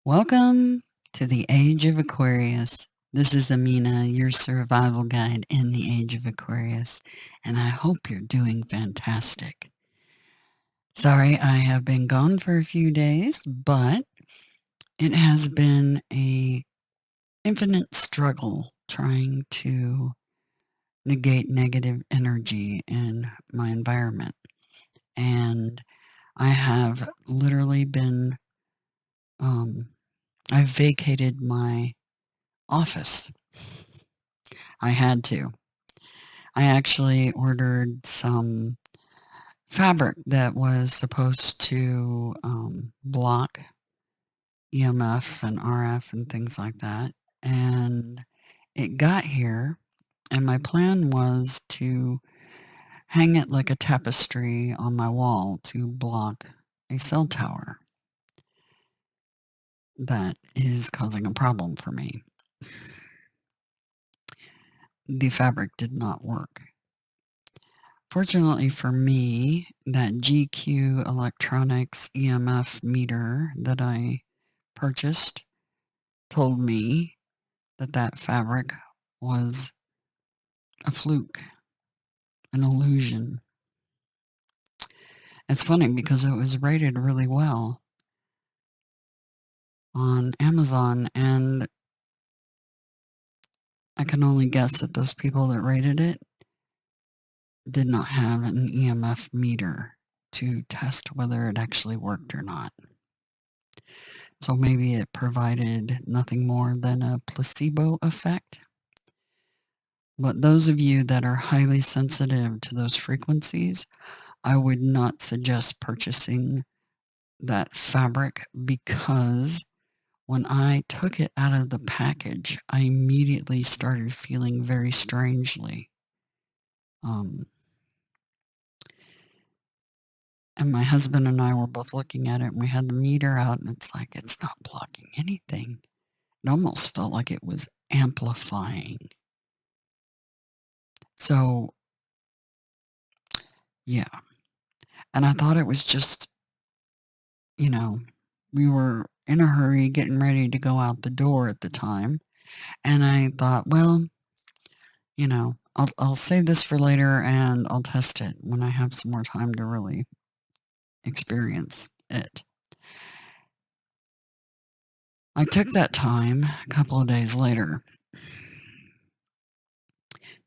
Welcome to the Age of Aquarius. This is Amina, your survival guide in the Age of Aquarius, and I hope you're doing fantastic. Sorry, I have been gone for a few days, but it has been a infinite struggle trying to negate negative energy in my environment. And I have literally been, I've vacated my office. I had to. I actually ordered some fabric that was supposed to block EMF and RF and things like that. And it got here, and my plan was to hang it like a tapestry on my wall to block a cell tower that is causing a problem for me. The fabric did not work. Fortunately for me, that GQ Electronics EMF meter that I purchased told me that that fabric was a fluke, an illusion. It's funny because it was rated really well on Amazon, and I can only guess that those people that rated it did not have an EMF meter to test whether it actually worked or not. So maybe it provided nothing more than a placebo effect. But those of you that are highly sensitive to those frequencies, I would not suggest purchasing that fabric, because when I took it out of the package, I immediately started feeling very strangely. And my husband and I were both looking at it, and we had the meter out, and it's like, it's not blocking anything. It almost felt like it was amplifying. So, yeah. And I thought it was just, we were in a hurry getting ready to go out the door at the time. And I thought, well, I'll save this for later, and I'll test it when I have some more time to really experience it. I took that time a couple of days later,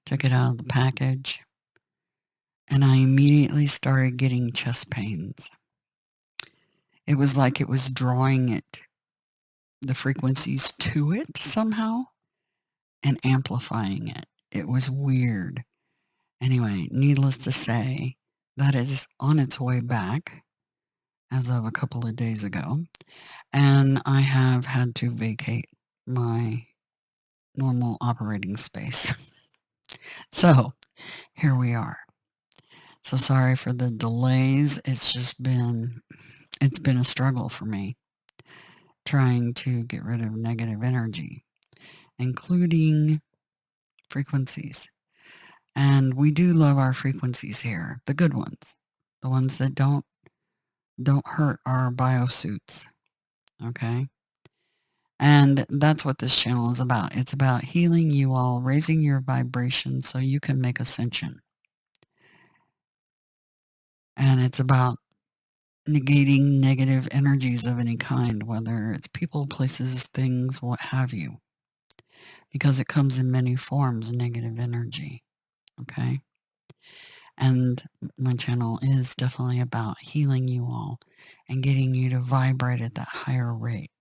took it out of the package, and I immediately started getting chest pains. It was like it was drawing the frequencies to it somehow and amplifying it. It was weird. Anyway, needless to say, that is on its way back as of a couple of days ago, and I have had to vacate my normal operating space. So here we are. So sorry for the delays. It's been a struggle for me trying to get rid of negative energy, including frequencies. And we do love our frequencies here, the good ones, the ones that don't hurt our biosuits, okay? And that's what this channel is about. It's about healing you all, raising your vibration so you can make ascension. And it's about negating negative energies of any kind, whether it's people, places, things, what have you, because it comes in many forms, negative energy, okay? And my channel is definitely about healing you all and getting you to vibrate at that higher rate,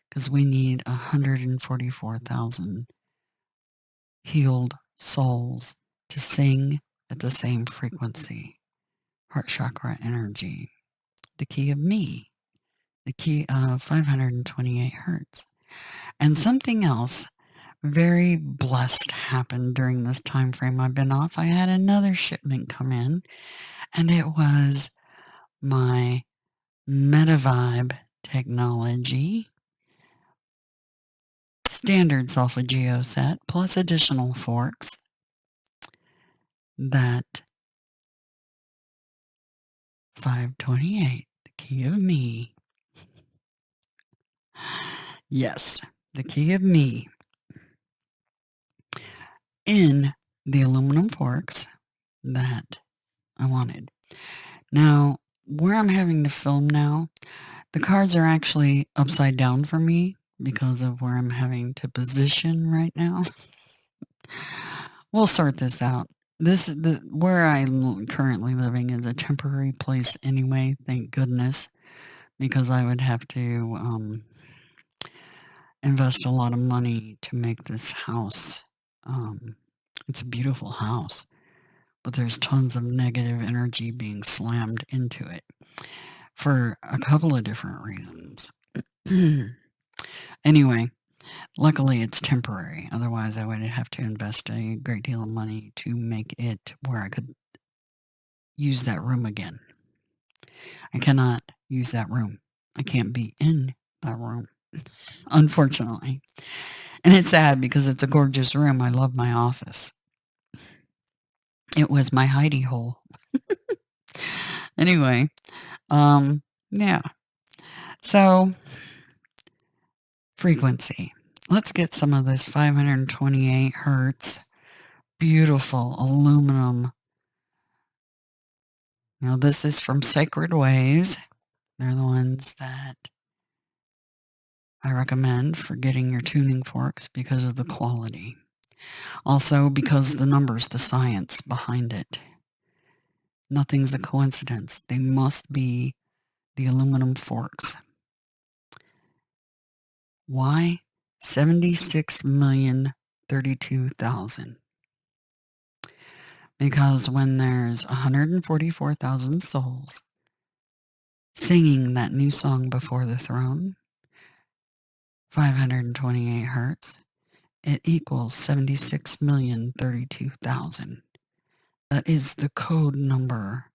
because we need 144,000 healed souls to sing at the same frequency. Heart chakra energy, the key of me, the key of 528 hertz. And something else very blessed happened during this time frame I've been off. I had another shipment come in, and it was my MetaVibe technology standard solfeggio set plus additional forks that 528, the key of me. Yes, the key of me in the aluminum forks that I wanted. Now, where I'm having to film now, the cards are actually upside down for me because of where I'm having to position right now. We'll sort this out. Where I'm currently living is a temporary place anyway, thank goodness, because I would have to invest a lot of money to make this house. It's a beautiful house, but there's tons of negative energy being slammed into it for a couple of different reasons. Anyway, luckily it's temporary. Otherwise, I would have to invest a great deal of money to make it where I could use that room again. I cannot use that room. I can't be in that room, unfortunately. And it's sad because it's a gorgeous room. I love my office. It was my hidey hole. Anyway, yeah. So, frequency. Let's get some of this 528 hertz, beautiful aluminum. Now, this is from Sacred Waves. They're the ones that I recommend for getting your tuning forks because of the quality. Also, because the numbers, the science behind it. Nothing's a coincidence. They must be the aluminum forks. Why? 76,032,000. Because when there's 144,000 souls singing that new song before the throne, 528 hertz, it equals 76,032,000. That is the code number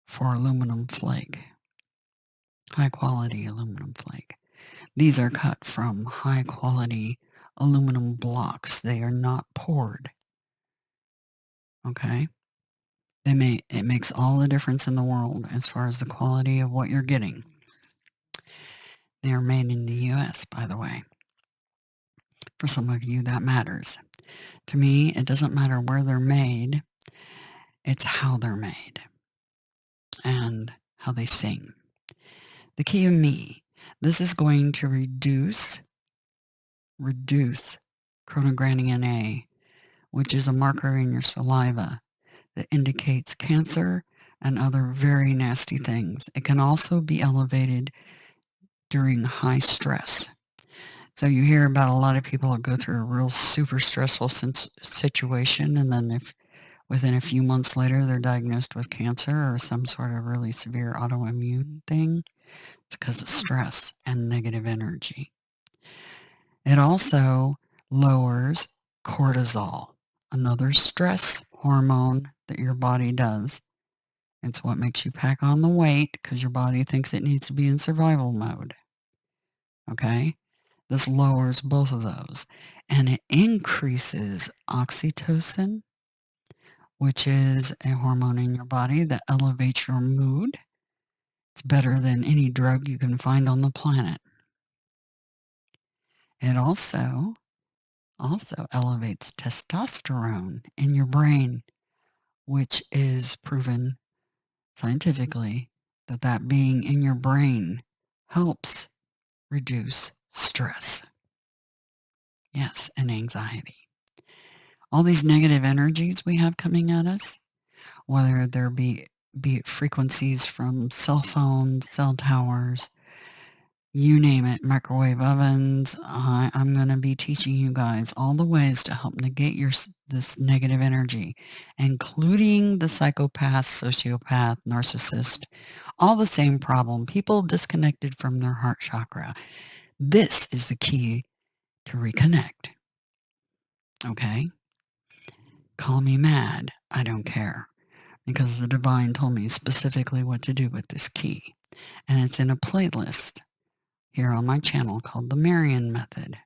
for aluminum flake, high quality aluminum flake. These are cut from high quality aluminum blocks. They are not poured. Okay? It makes all the difference in the world as far as the quality of what you're getting. They are made in the US, by the way. For some of you, that matters. To me, it doesn't matter where they're made. It's how they're made and how they sing. The key of me, this is going to reduce chronogranin A, which is a marker in your saliva that indicates cancer and other very nasty things. It can also be elevated during high stress. So you hear about a lot of people that go through a real super stressful situation, and then if within a few months later they're diagnosed with cancer or some sort of really severe autoimmune thing, it's because of stress and negative energy. It also lowers cortisol, another stress hormone that your body does. It's what makes you pack on the weight because your body thinks it needs to be in survival mode. Okay? This lowers both of those. And it increases oxytocin, which is a hormone in your body that elevates your mood. It's better than any drug you can find on the planet. It also elevates testosterone in your brain, which is proven scientifically that being in your brain helps reduce stress. Yes, and anxiety. All these negative energies we have coming at us, whether there be it frequencies from cell phones, cell towers, you name it, microwave ovens. I'm going to be teaching you guys all the ways to help negate this negative energy, including the psychopath, sociopath, narcissist, all the same problem. People disconnected from their heart chakra. This is the key to reconnect. Okay? Call me mad. I don't care. Because the divine told me specifically what to do with this key. And it's in a playlist here on my channel called the Marion Method.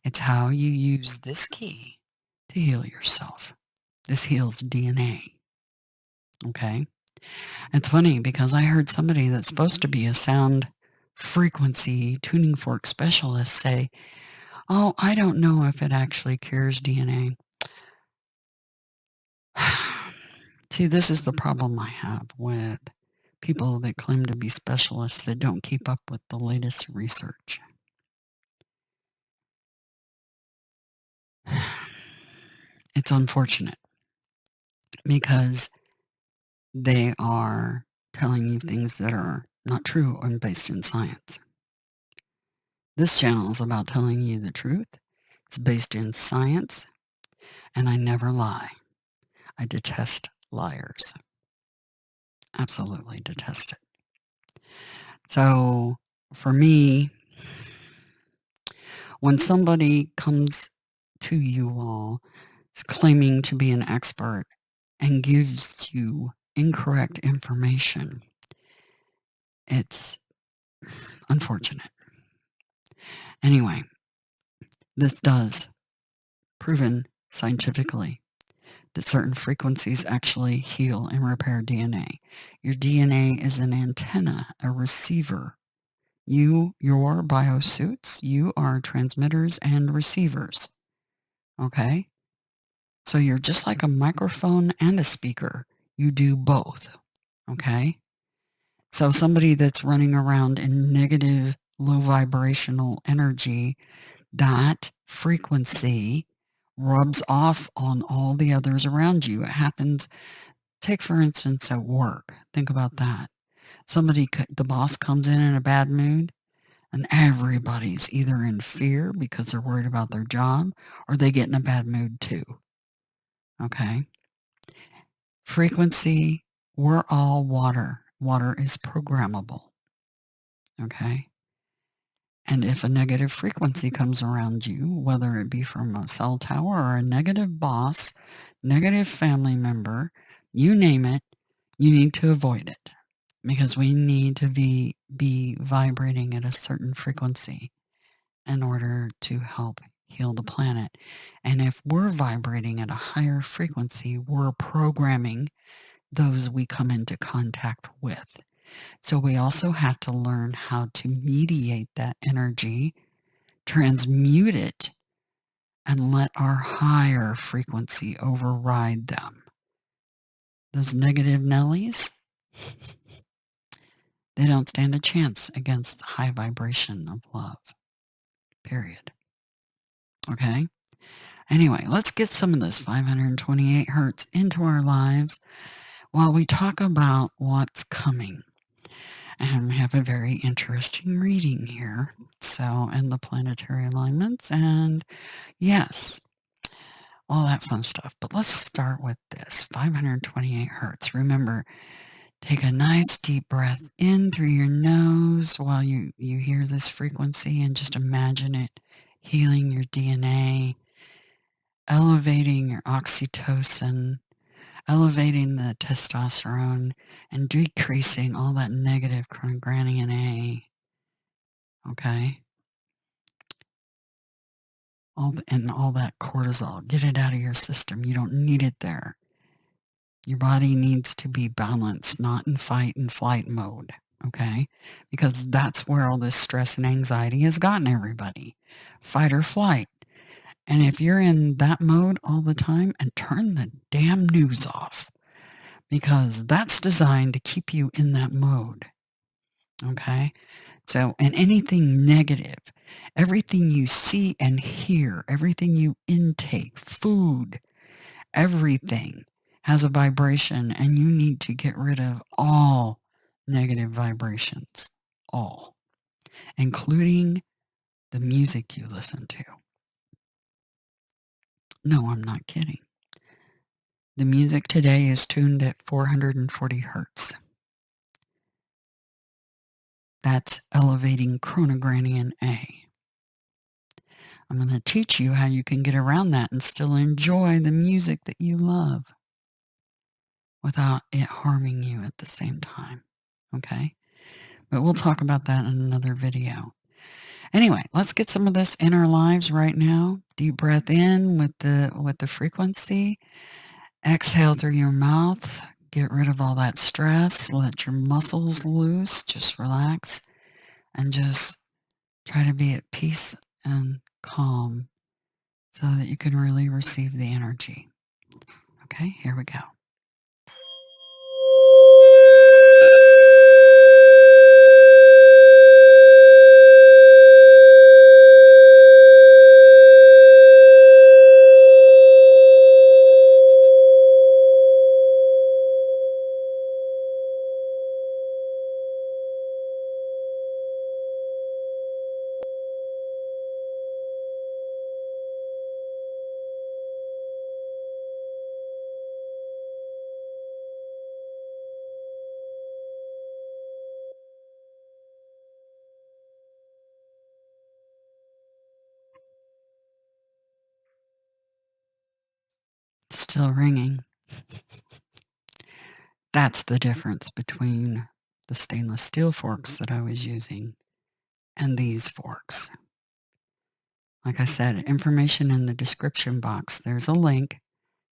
It's how you use this key to heal yourself. This heals DNA. Okay? It's funny because I heard somebody that's supposed to be a sound frequency tuning fork specialists say, oh, I don't know if it actually cures DNA. See, this is the problem I have with people that claim to be specialists that don't keep up with the latest research. It's unfortunate because they are telling you things that are not true and based in science. This channel is about telling you the truth. It's based in science, and I never lie. I detest liars. Absolutely detest it. So for me, when somebody comes to you all claiming to be an expert and gives you incorrect information, it's unfortunate. Anyway, this does proven scientifically that certain frequencies actually heal and repair DNA. Your DNA is an antenna, a receiver. Your biosuits, you are transmitters and receivers. Okay? So you're just like a microphone and a speaker. You do both. Okay? So somebody that's running around in negative, low vibrational energy, that frequency rubs off on all the others around you. It happens, take for instance at work. Think about that. The boss comes in a bad mood, and everybody's either in fear because they're worried about their job, or they get in a bad mood too. Okay? Frequency, we're all water. Water is programmable. Okay? And if a negative frequency comes around you, whether it be from a cell tower or a negative boss, negative family member, you name it, you need to avoid it because we need to be vibrating at a certain frequency in order to help heal the planet. And if we're vibrating at a higher frequency, we're programming those we come into contact with. So we also have to learn how to mediate that energy, transmute it, and let our higher frequency override them. Those negative Nellies, they don't stand a chance against the high vibration of love. Period. Okay? Anyway, let's get some of this 528 hertz into our lives while we talk about what's coming. And we have a very interesting reading here. So, and the planetary alignments, and yes, all that fun stuff. But let's start with this 528 hertz. Remember, take a nice deep breath in through your nose while you hear this frequency, and just imagine it healing your DNA, elevating your oxytocin, elevating the testosterone, and decreasing all that negative chronogranin A. Okay? All that cortisol. Get it out of your system. You don't need it there. Your body needs to be balanced, not in fight and flight mode. Okay? Because that's where all this stress and anxiety has gotten everybody. Fight or flight. And if you're in that mode all the time, and turn the damn news off, because that's designed to keep you in that mode. Okay? So, and anything negative, everything you see and hear, everything you intake, food, everything has a vibration, and you need to get rid of all negative vibrations. All. Including the music you listen to. No, I'm not kidding. The music today is tuned at 440 hertz. That's elevating chronogranin A. I'm going to teach you how you can get around that and still enjoy the music that you love without it harming you at the same time. Okay? But we'll talk about that in another video. Anyway, let's get some of this in our lives right now. Deep breath in with the frequency. Exhale through your mouth. Get rid of all that stress. Let your muscles loose. Just relax. and just try to be at peace and calm so that you can really receive the energy. Okay, here we go. Still ringing. That's the difference between the stainless steel forks that I was using and these forks. Like I said, information in the description box. There's a link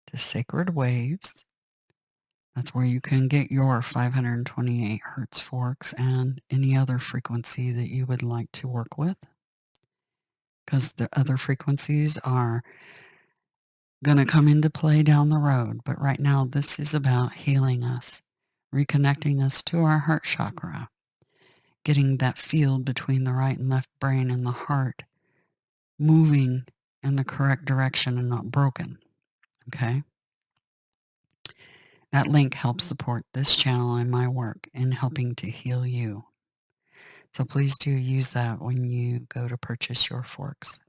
to Sacred Waves. That's where you can get your 528 hertz forks and any other frequency that you would like to work with, because the other frequencies are going to come into play down the road. But right now, this is about healing us, reconnecting us to our heart chakra, getting that field between the right and left brain and the heart moving in the correct direction and not broken. Okay? That link helps support this channel and my work in helping to heal you. So please do use that when you go to purchase your forks.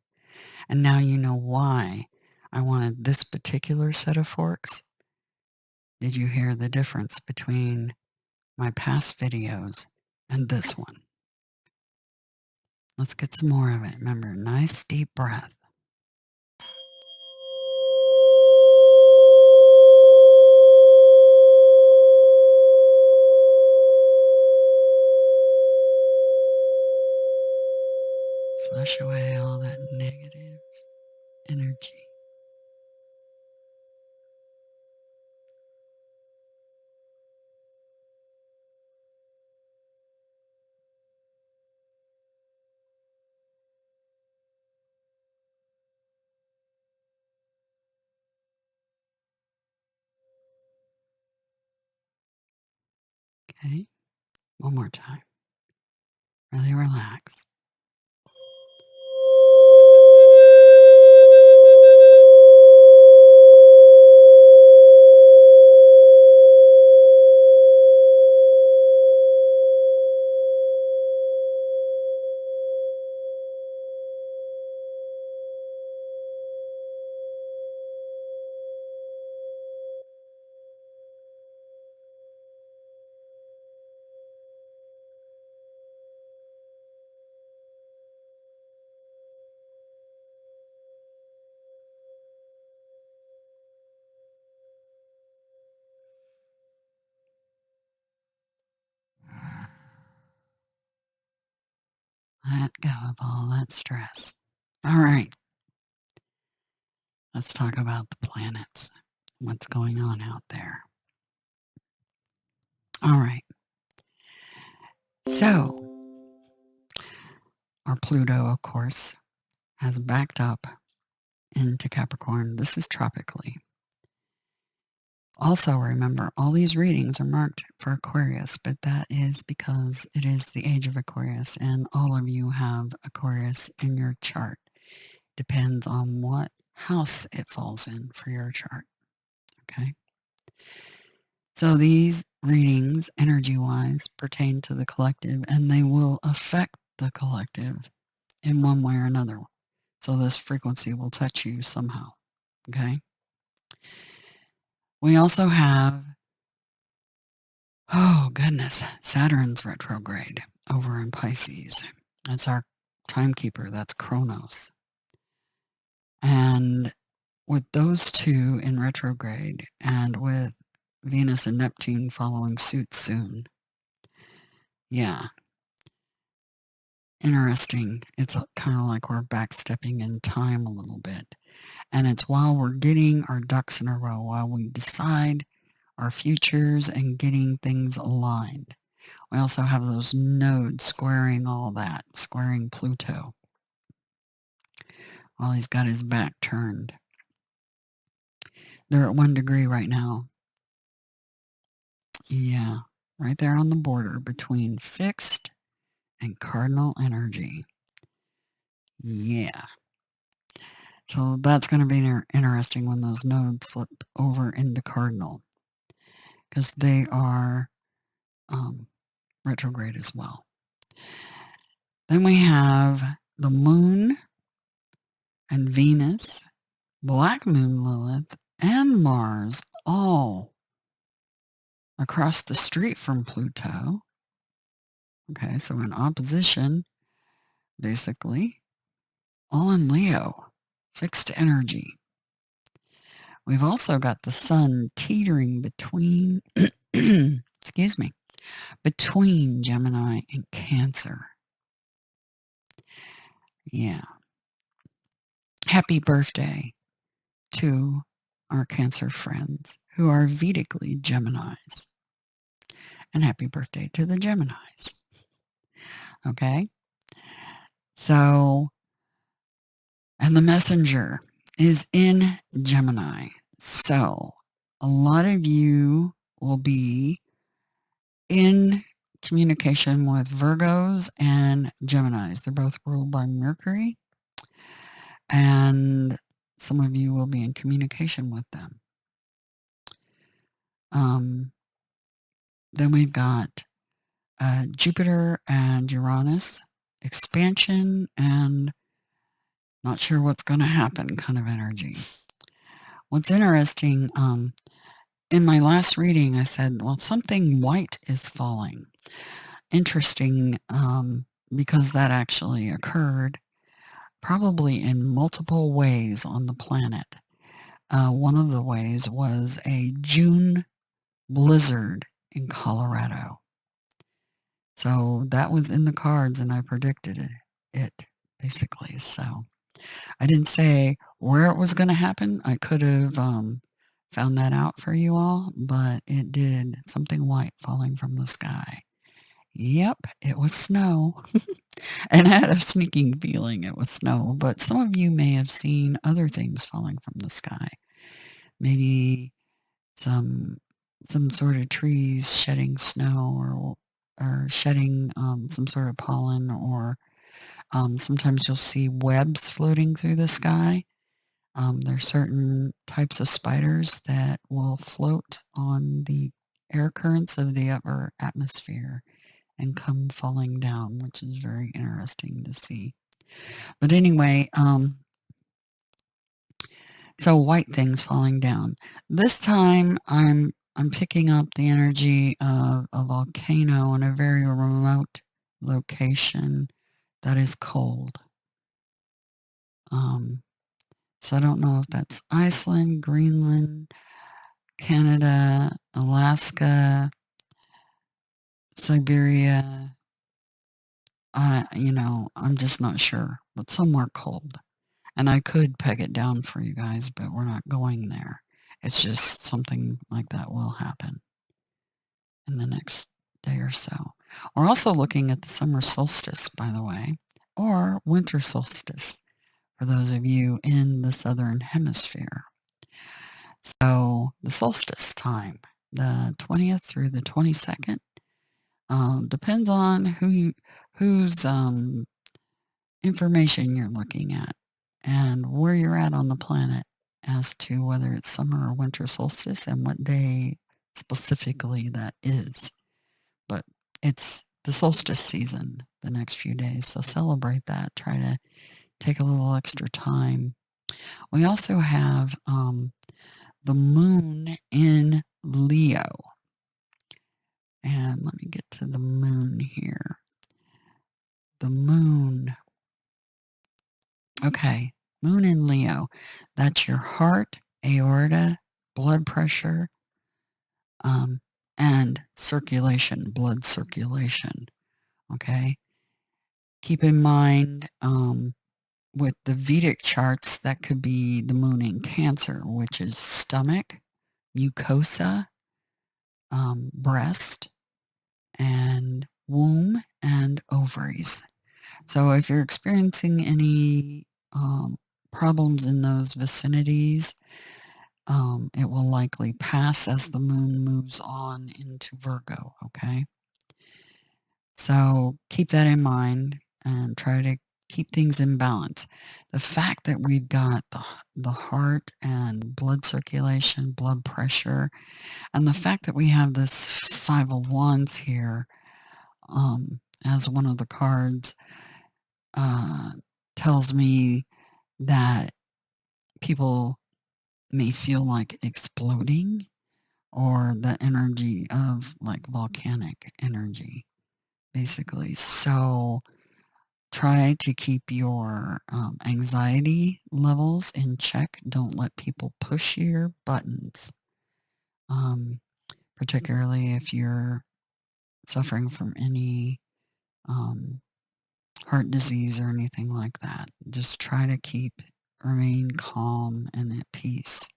And now you know why I wanted this particular set of forks. Did you hear the difference between my past videos and this one? Let's get some more of it. Remember, nice deep breath. Flush away all that negative energy. Okay, one more time. Really relax. Let go of all that stress. All right. Let's talk about the planets. What's going on out there? All right. So, our Pluto, of course, has backed up into Capricorn. This is tropically. Also, remember, all these readings are marked for Aquarius, but that is because it is the age of Aquarius, and all of you have Aquarius in your chart. Depends on what house it falls in for your chart. Okay? So these readings, energy-wise, pertain to the collective, and they will affect the collective in one way or another. So this frequency will touch you somehow. Okay? We also have, oh goodness, Saturn's retrograde over in Pisces. That's our timekeeper. That's Kronos. And with those two in retrograde, and with Venus and Neptune following suit soon, yeah, interesting. It's kind of like we're backstepping in time a little bit. And it's while we're getting our ducks in a row, while we decide our futures and getting things aligned. We also have those nodes squaring all that, squaring Pluto while he's got his back turned. They're at 1 degree right now. Yeah, right there on the border between fixed and cardinal energy. Yeah. So that's going to be interesting when those nodes flip over into cardinal, because they are retrograde as well. Then we have the moon and Venus, black moon Lilith, and Mars all across the street from Pluto. Okay, so in opposition, basically, all in Leo, fixed energy. We've also got the sun teetering between, excuse me, between Gemini and Cancer. Yeah. Happy birthday to our Cancer friends who are Vedically Geminis. And happy birthday to the Geminis. Okay? So, and the messenger is in Gemini. So, a lot of you will be in communication with Virgos and Geminis. They're both ruled by Mercury. And some of you will be in communication with them. Then we've got Jupiter and Uranus, expansion and not sure what's going to happen kind of energy. What's interesting, in my last reading, I said, well, something white is falling. Interesting, because that actually occurred probably in multiple ways on the planet. One of the ways was a June blizzard in Colorado. So that was in the cards, and I predicted it basically. So I didn't say where it was going to happen. I could have found that out for you all, but it did. Something white falling from the sky. Yep, it was snow. And I had a sneaking feeling it was snow, but some of you may have seen other things falling from the sky. Maybe some sort of trees shedding snow or shedding some sort of pollen, or sometimes you'll see webs floating through the sky. There are certain types of spiders that will float on the air currents of the upper atmosphere and come falling down, which is very interesting to see. But anyway, so white things falling down. This time I'm picking up the energy of a volcano in a very remote location that is cold. So I don't know if that's Iceland, Greenland, Canada, Alaska, Siberia. I'm just not sure, but somewhere cold. And I could peg it down for you guys, but we're not going there. It's just something like that will happen in the next day or so. We're also looking at the summer solstice, by the way, or winter solstice for those of you in the southern hemisphere. So the solstice time, the 20th through the 22nd, depends on whose information you're looking at and where you're at on the planet as to whether it's summer or winter solstice and what day specifically that is. But it's the solstice season the next few days, so celebrate that. Try to take a little extra time. We also have the moon in Leo. And let me get to the moon here. The moon. Okay, moon in Leo. That's your heart, aorta, blood pressure, and circulation, blood circulation. Okay. Keep in mind, with the Vedic charts, that could be the moon in Cancer, which is stomach, mucosa, breast, and womb and ovaries. So if you're experiencing any problems in those vicinities, it will likely pass as the moon moves on into Virgo, okay? So keep that in mind and try to keep things in balance. The fact that we've got the heart and blood circulation, blood pressure, and the fact that we have this Five of Wands here as one of the cards uh, tells me that people may feel like exploding, or the energy of like volcanic energy, basically. So try to keep your anxiety levels in check. Don't let people push your buttons, particularly if you're suffering from any heart disease or anything like that. Just try to remain calm and at peace.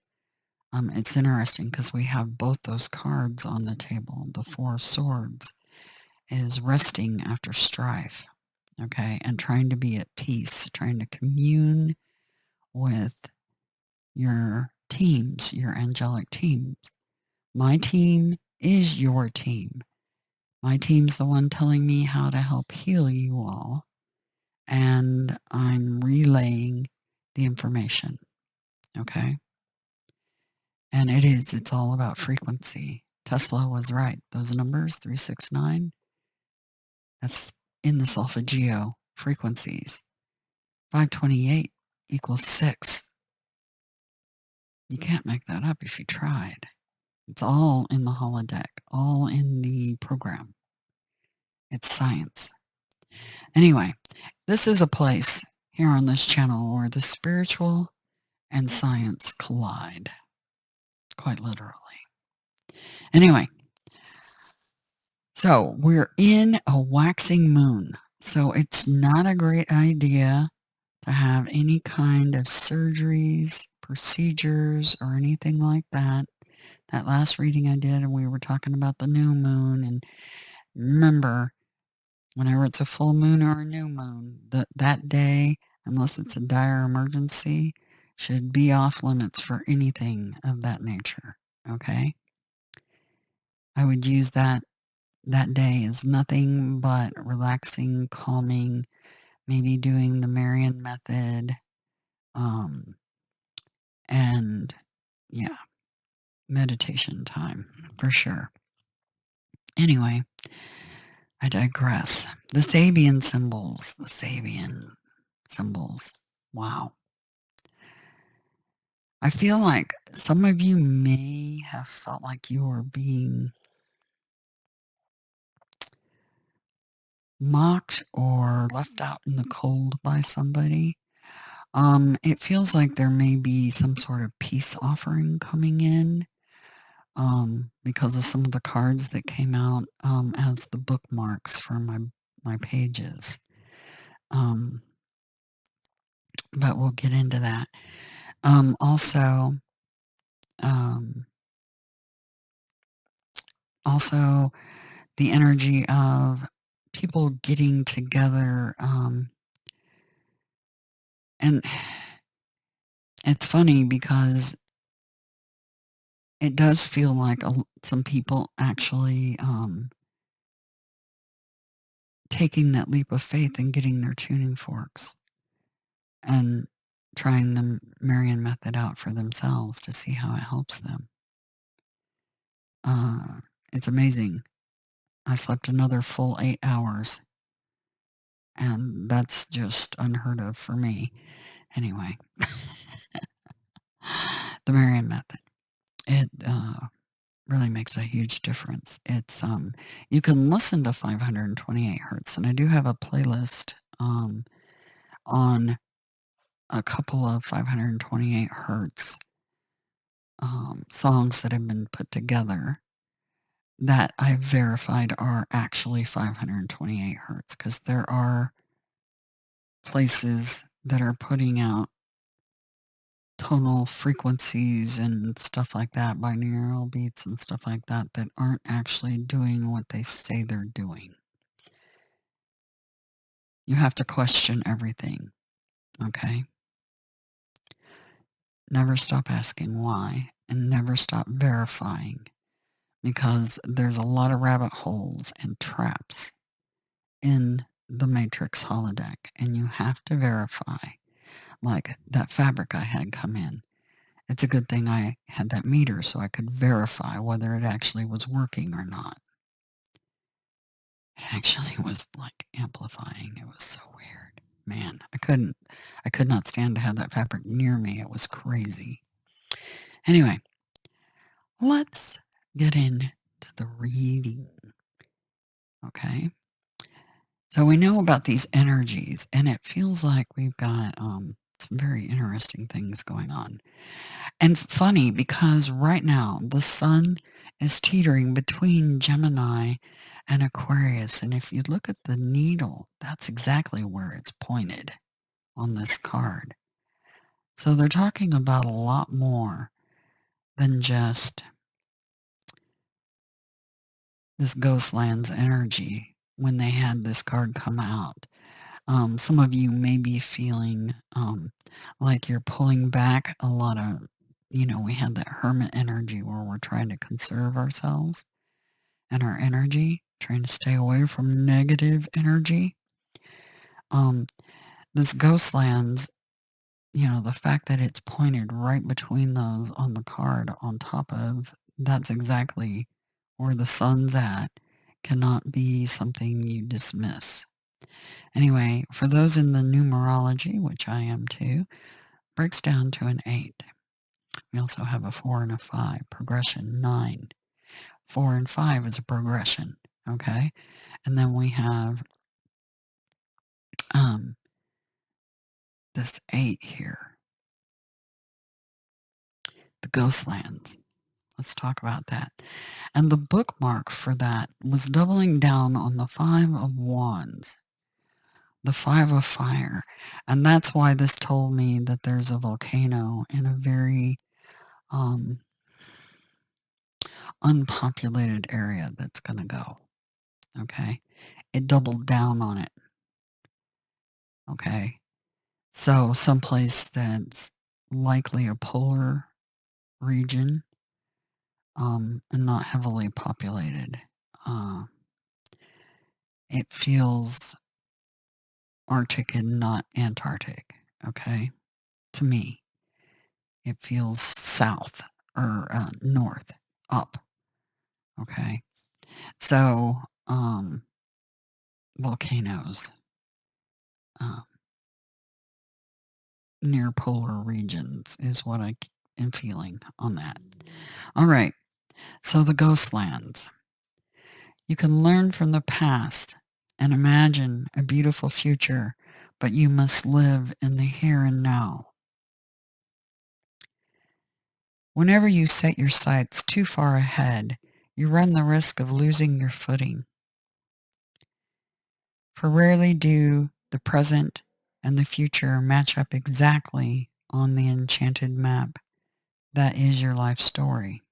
It's interesting because we have both those cards on the table. The Four of Swords is resting after strife, okay, and trying to be at peace, trying to commune with your teams, your angelic teams. My team is your team. My team's the one telling me how to help heal you all, and I'm relaying the information, okay? And it's all about frequency. Tesla was right. Those numbers, 369, that's in the solfeggio frequencies. 528 equals 6. You can't make that up if you tried. It's all in the holodeck, all in the program. It's science. Anyway, this is a place here on this channel where the spiritual and science collide, quite literally. Anyway, so we're in a waxing moon. So it's not a great idea to have any kind of surgeries, procedures, or anything like that. That last reading I did, and we were talking about the new moon. And remember, whenever it's a full moon or a new moon, that day, unless it's a dire emergency, should be off limits for anything of that nature. Okay? I would use that day as nothing but relaxing, calming, maybe doing the Marian method, and yeah, meditation time for sure. Anyway, I digress. The Sabian symbols, Wow. I feel like some of you may have felt like you were being mocked or left out in the cold by somebody. It feels like there may be some sort of peace offering coming in, because of some of the cards that came out as the bookmarks for my pages. But we'll get into that. Also, the energy of people getting together, and it's funny because it does feel like some people actually taking that leap of faith and getting their tuning forks and trying the Marian method out for themselves to see how it helps them. It's amazing. I slept another full 8 hours, and that's just unheard of for me. Anyway, the Marian method, it really makes a huge difference. It's you can listen to 528 hertz, and I do have a playlist on a couple of 528 hertz songs that have been put together that I verified are actually 528 hertz, because there are places that are putting out tonal frequencies and stuff like that, binaural beats and stuff like that, that aren't actually doing what they say they're doing. You have to question everything, okay? Never stop asking why, and never stop verifying, because there's a lot of rabbit holes and traps in the Matrix holodeck, and you have to verify. Like that fabric I had come in. It's a good thing I had that meter so I could verify whether it actually was working or not. It actually was like amplifying. It was so weird. Man, I could not stand to have that fabric near me. It was crazy. Anyway, let's get into the reading. Okay. So we know about these energies, and it feels like we've got some very interesting things going on. And funny, because right now the sun is teetering between Gemini and Aquarius. And if you look at the needle, that's exactly where it's pointed on this card. So they're talking about a lot more than just this Ghostlands energy when they had this card come out. Some of you may be feeling like you're pulling back a lot of, we had that hermit energy where we're trying to conserve ourselves and our energy, trying to stay away from negative energy. This Ghostlands, the fact that it's pointed right between those on the card on top of, that's exactly where the sun's at, cannot be something you dismiss. Anyway, for those in the numerology, which I am too, breaks down to an 8. We also have a 4 and a 5, progression 9. 4 and 5 is a progression, okay? And then we have this 8 here, the Ghostlands. Let's talk about that. And the bookmark for that was doubling down on the 5 of Wands, the 5 of Fire. And that's why this told me that there's a volcano in a very unpopulated area that's going to go. Okay. It doubled down on it. Okay. So someplace that's likely a polar region, and not heavily populated. It feels Arctic and not Antarctic. Okay. To me, it feels south or north, up. Okay. So, volcanoes, near polar regions is what I am feeling on that. All right. So the Ghostlands. You can learn from the past and imagine a beautiful future, but you must live in the here and now. Whenever you set your sights too far ahead, you run the risk of losing your footing. For rarely do the present and the future match up exactly on the enchanted map that is your life story.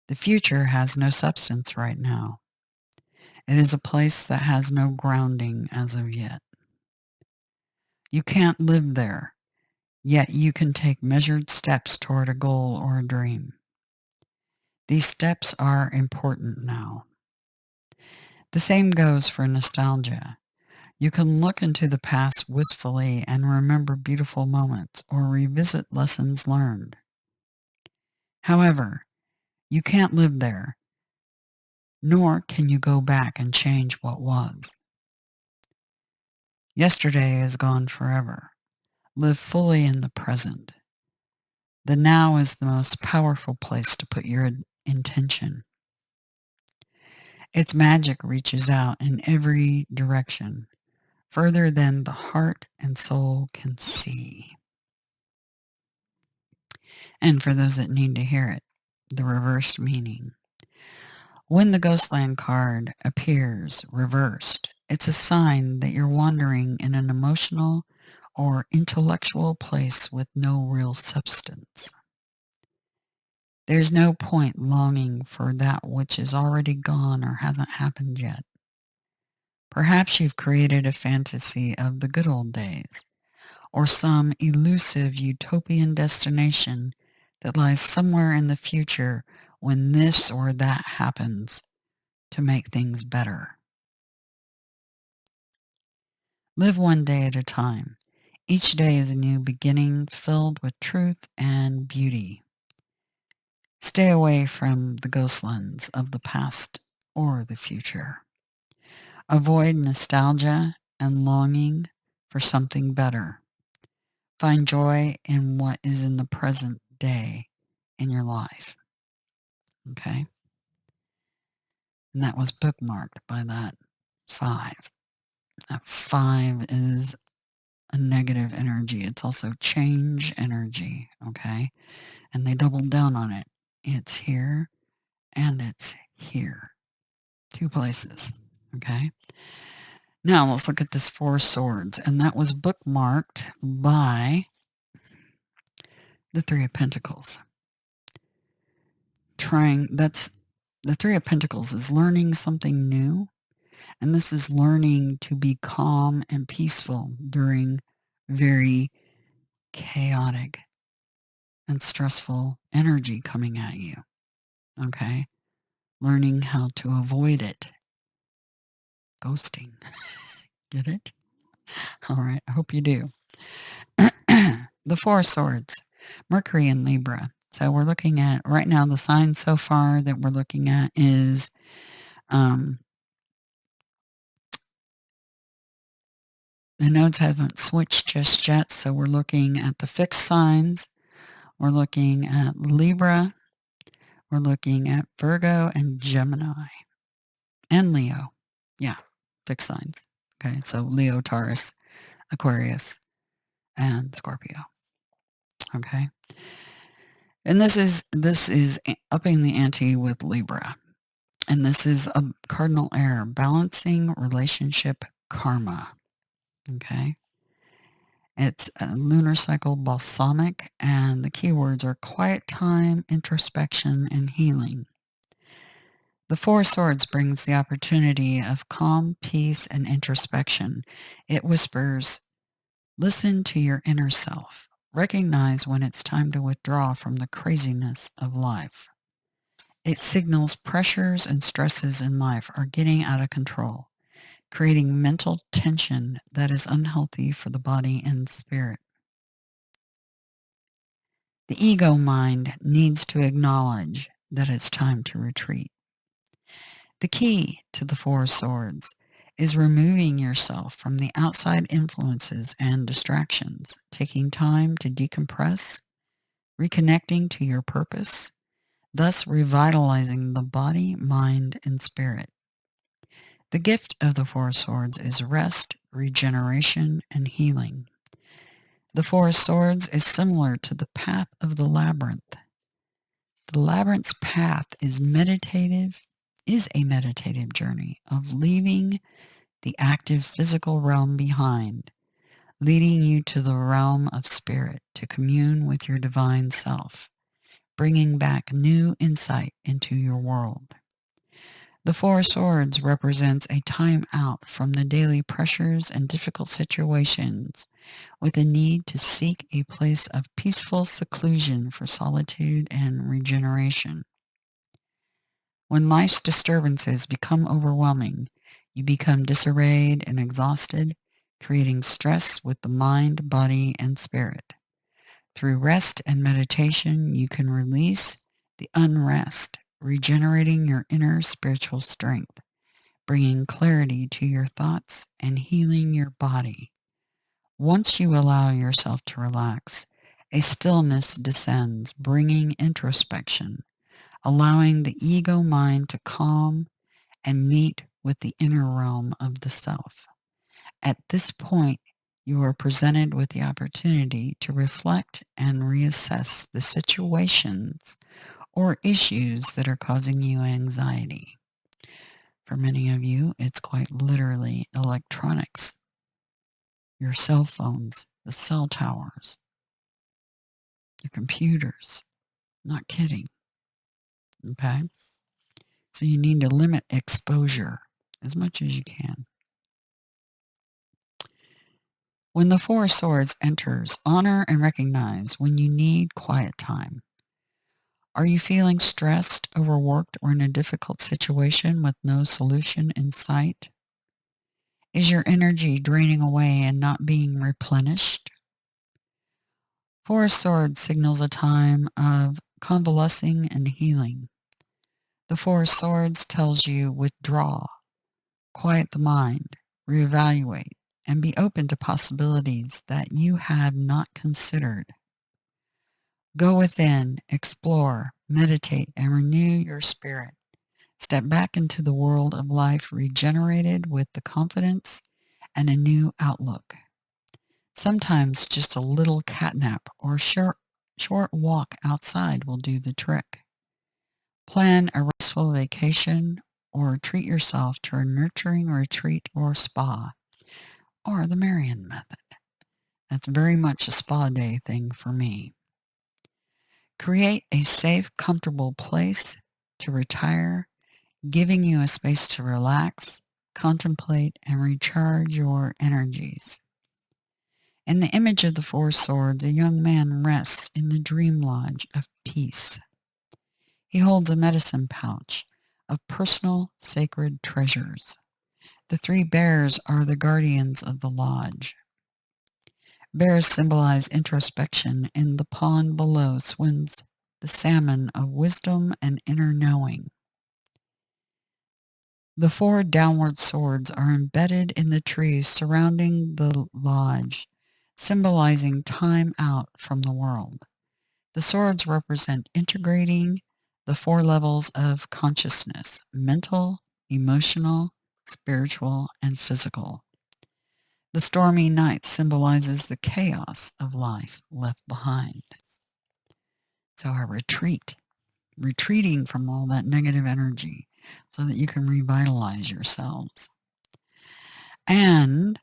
The future has no substance right now. It is a place that has no grounding as of yet. You can't live there, yet you can take measured steps toward a goal or a dream. These steps are important now. The same goes for nostalgia. You can look into the past wistfully and remember beautiful moments or revisit lessons learned. However, you can't live there, nor can you go back and change what was. Yesterday is gone forever. Live fully in the present. The now is the most powerful place to put your intention. Its magic reaches out in every direction, further than the heart and soul can see. And for those that need to hear it, the reversed meaning. When the Ghostland card appears reversed, it's a sign that you're wandering in an emotional or intellectual place with no real substance. There's no point longing for that which is already gone or hasn't happened yet. Perhaps you've created a fantasy of the good old days, or some elusive utopian destination that lies somewhere in the future when this or that happens to make things better. Live one day at a time. Each day is a new beginning filled with truth and beauty. Stay away from the ghostlands of the past or the future. Avoid nostalgia and longing for something better. Find joy in what is in the present day in your life. Okay? And that was bookmarked by that 5. That 5 is a negative energy. It's also change energy. Okay? And they doubled down on it. It's here and it's here. 2 places. Okay? Now let's look at this 4 swords. And that was bookmarked by the 3 of Pentacles. That's the 3 of Pentacles is learning something new. And this is learning to be calm and peaceful during very chaotic and stressful energy coming at you. Okay? Learning how to avoid it. Ghosting. Get it? All right. I hope you do. The 4 swords. Mercury and Libra. So we're looking at, right now, the sign so far that we're looking at is the nodes haven't switched just yet, so we're looking at the fixed signs. We're looking at Libra. We're looking at Virgo and Gemini. And Leo. Yeah, fixed signs. Okay, so Leo, Taurus, Aquarius, and Scorpio. Okay. And this is upping the ante with Libra. And this is a cardinal error, balancing relationship karma. Okay. It's a lunar cycle balsamic, and the keywords are quiet time, introspection, and healing. The 4 swords brings the opportunity of calm, peace, and introspection. It whispers, listen to your inner self. Recognize when it's time to withdraw from the craziness of life. It signals pressures and stresses in life are getting out of control, creating mental tension that is unhealthy for the body and spirit. The ego mind needs to acknowledge that it's time to retreat. The key to the 4 swords is removing yourself from the outside influences and distractions, taking time to decompress, reconnecting to your purpose, thus revitalizing the body, mind, and spirit. The gift of the 4 swords is rest, regeneration, and healing. The 4 swords is similar to the path of the labyrinth. The labyrinth's path is a meditative journey of leaving the active physical realm behind, leading you to the realm of spirit to commune with your divine self, bringing back new insight into your world. The 4 swords represents a time out from the daily pressures and difficult situations, with a need to seek a place of peaceful seclusion for solitude and regeneration. When life's disturbances become overwhelming, you become disarrayed and exhausted, creating stress with the mind, body, and spirit. Through rest and meditation, you can release the unrest, regenerating your inner spiritual strength, bringing clarity to your thoughts and healing your body. Once you allow yourself to relax, a stillness descends, bringing introspection, allowing the ego mind to calm and meet with the inner realm of the self. At this point, you are presented with the opportunity to reflect and reassess the situations or issues that are causing you anxiety. For many of you, it's quite literally electronics your cell phones, the cell towers, your computers. Not kidding. Okay? So you need to limit exposure as much as you can. When the Four of Swords enters, honor and recognize when you need quiet time. Are you feeling stressed, overworked, or in a difficult situation with no solution in sight? Is your energy draining away and not being replenished? Four of Swords signals a time of convalescing and healing. The Four of Swords tells you withdraw, quiet the mind, reevaluate, and be open to possibilities that you had not considered. Go within, explore, meditate, and renew your spirit. Step back into the world of life regenerated with the confidence and a new outlook. Sometimes just a little catnap or a short walk outside will do the trick. Plan a restful vacation or treat yourself to a nurturing retreat or spa, or the Marion method. That's very much a spa day thing for me. Create a safe, comfortable place to retire, giving you a space to relax, contemplate, and recharge your energies. In the image of the Four Swords, a young man rests in the dream lodge of peace. He holds a medicine pouch of personal sacred treasures. The three bears are the guardians of the lodge. Bears symbolize introspection. In the pond below swims the salmon of wisdom and inner knowing. The four downward swords are embedded in the trees surrounding the lodge, symbolizing time out from the world. The swords represent integrating the four levels of consciousness: mental, emotional, spiritual, and physical. The stormy night symbolizes the chaos of life left behind. So a retreating from all that negative energy so that you can revitalize yourselves. And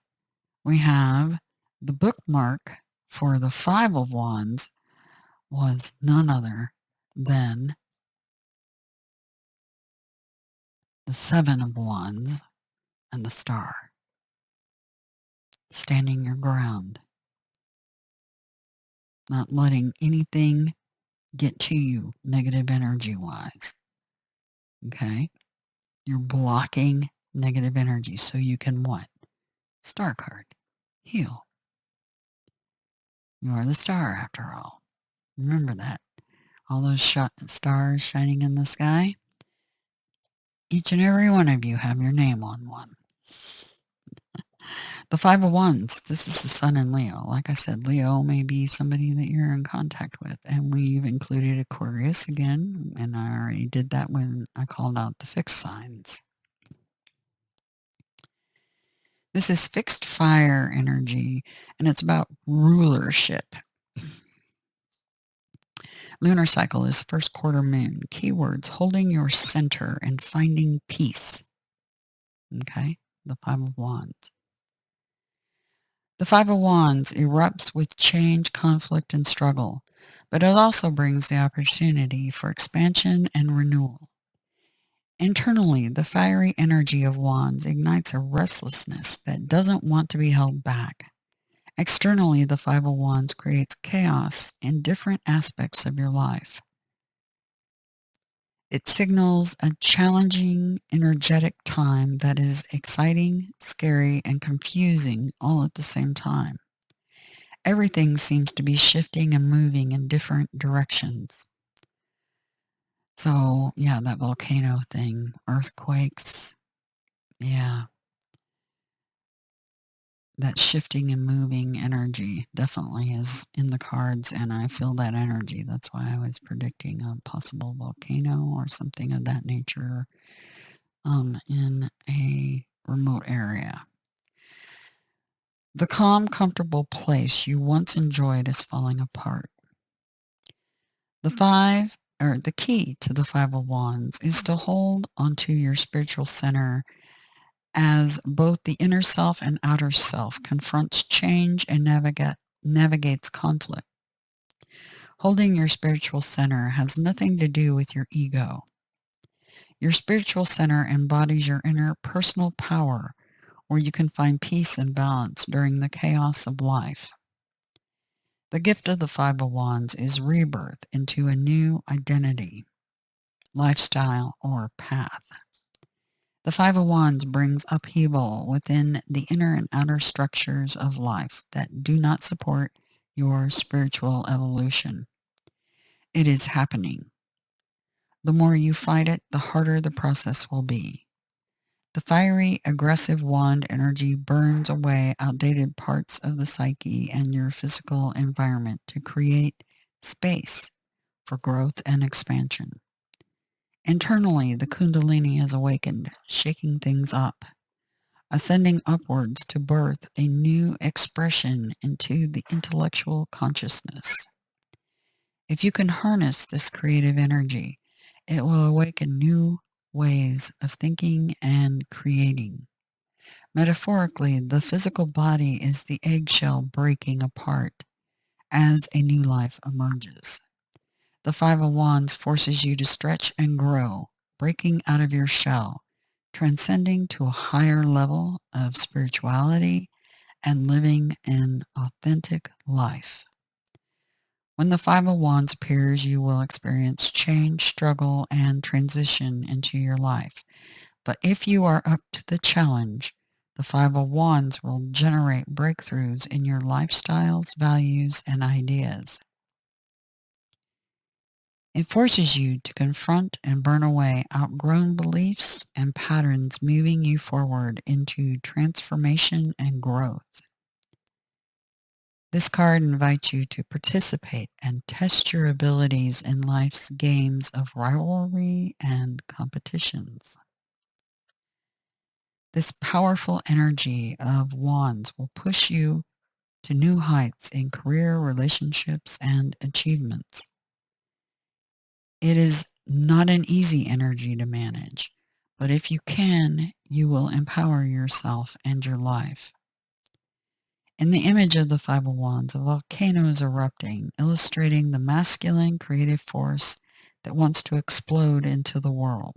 we have the bookmark for the Five of Wands was none other than the Seven of Wands and the Star. Standing your ground. Not letting anything get to you negative energy-wise. Okay? You're blocking negative energy so you can what? Star card. Heal. You are the star after all. Remember that. All those stars shining in the sky, each and every one of you have your name on one. The Five of Wands, this is the Sun in Leo. Like I said, Leo may be somebody that you're in contact with. And we've included Aquarius again, and I already did that when I called out the fixed signs. This is fixed fire energy, and it's about rulership. Lunar cycle is first quarter moon. Keywords: holding your center and finding peace. Okay, the Five of Wands. The Five of Wands erupts with change, conflict, and struggle, but it also brings the opportunity for expansion and renewal. Internally, the fiery energy of Wands ignites a restlessness that doesn't want to be held back. Externally, the Five of Wands creates chaos in different aspects of your life. It signals a challenging, energetic time that is exciting, scary, and confusing all at the same time. Everything seems to be shifting and moving in different directions. So, yeah, that volcano thing, earthquakes, yeah. That shifting and moving energy definitely is in the cards, and I feel that energy. That's why I was predicting a possible volcano or something of that nature in a remote area. The calm, comfortable place you once enjoyed is falling apart. The key to the Five of Wands is to hold onto your spiritual center as both the inner self and outer self confronts change and navigates conflict. Holding your spiritual center has nothing to do with your ego. Your spiritual center embodies your inner personal power, where you can find peace and balance during the chaos of life. The gift of the Five of Wands is rebirth into a new identity, lifestyle, or path. The Five of Wands brings upheaval within the inner and outer structures of life that do not support your spiritual evolution. It is happening. The more you fight it, the harder the process will be. The fiery, aggressive wand energy burns away outdated parts of the psyche and your physical environment to create space for growth and expansion. Internally, the Kundalini has awakened, shaking things up, ascending upwards to birth a new expression into the intellectual consciousness. If you can harness this creative energy, it will awaken new ways of thinking and creating. Metaphorically, the physical body is the eggshell breaking apart as a new life emerges. The Five of Wands forces you to stretch and grow, breaking out of your shell, transcending to a higher level of spirituality and living an authentic life. When the Five of Wands appears, you will experience change, struggle, and transition into your life. But if you are up to the challenge, the Five of Wands will generate breakthroughs in your lifestyles, values, and ideas. It forces you to confront and burn away outgrown beliefs and patterns, moving you forward into transformation and growth. This card invites you to participate and test your abilities in life's games of rivalry and competitions. This powerful energy of wands will push you to new heights in career, relationships, and achievements. It is not an easy energy to manage, but if you can, you will empower yourself and your life. In the image of the Five of Wands, a volcano is erupting, illustrating the masculine creative force that wants to explode into the world.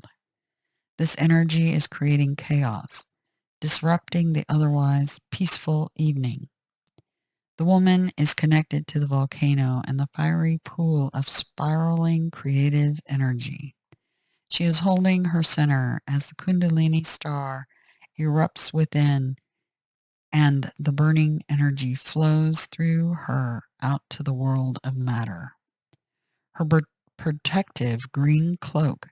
This energy is creating chaos, disrupting the otherwise peaceful evening. The woman is connected to the volcano and the fiery pool of spiraling creative energy. She is holding her center as the Kundalini star erupts within, and the burning energy flows through her out to the world of matter. Her protective green cloak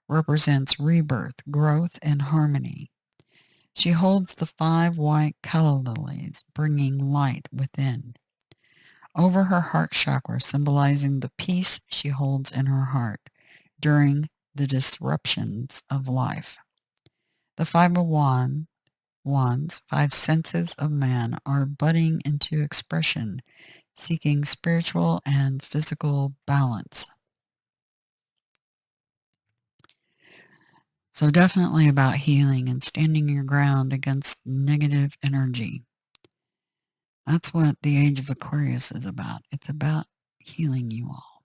represents rebirth, growth, and harmony. She holds the 5 white calla lilies, bringing light within. Over her heart chakra, symbolizing the peace she holds in her heart during the disruptions of life. The Five of Wands, 5 senses of man, are budding into expression, seeking spiritual and physical balance. So definitely about healing and standing your ground against negative energy. That's what the age of Aquarius is about. It's about healing you all.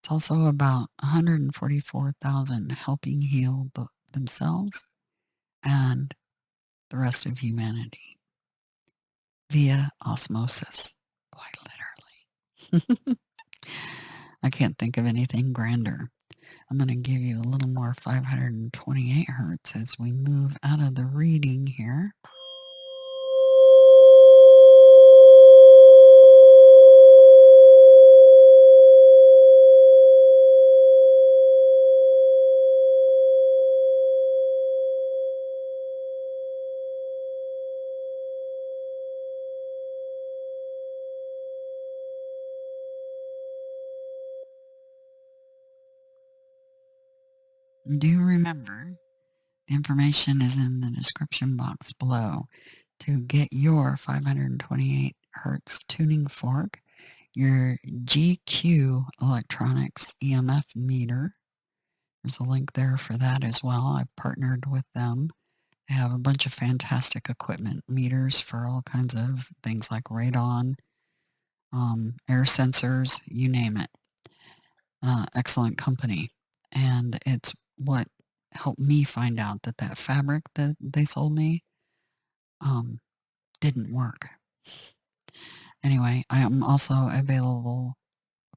It's also about 144,000 helping heal themselves and the rest of humanity via osmosis, quite literally. I can't think of anything grander. I'm going to give you a little more 528 hertz as we move out of the reading here. Do remember, the information is in the description box below to get your 528 hertz tuning fork, your GQ Electronics EMF meter. There's a link there for that as well. I've partnered with them. They have a bunch of fantastic equipment, meters for all kinds of things like radon, air sensors, you name it. Excellent company. And it's what helped me find out that that fabric that they sold me didn't work. Anyway, I am also available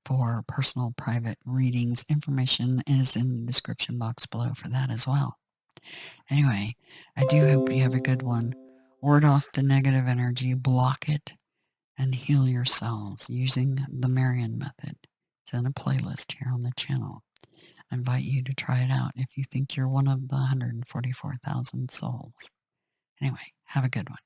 for personal private readings. Information is in the description box below for that as well. Anyway, I do hope you have a good one. Ward off the negative energy, block it, and heal yourselves using the Marion method. It's in a playlist here on the channel. I invite you to try it out if you think you're one of the 144,000 souls. Anyway, have a good one.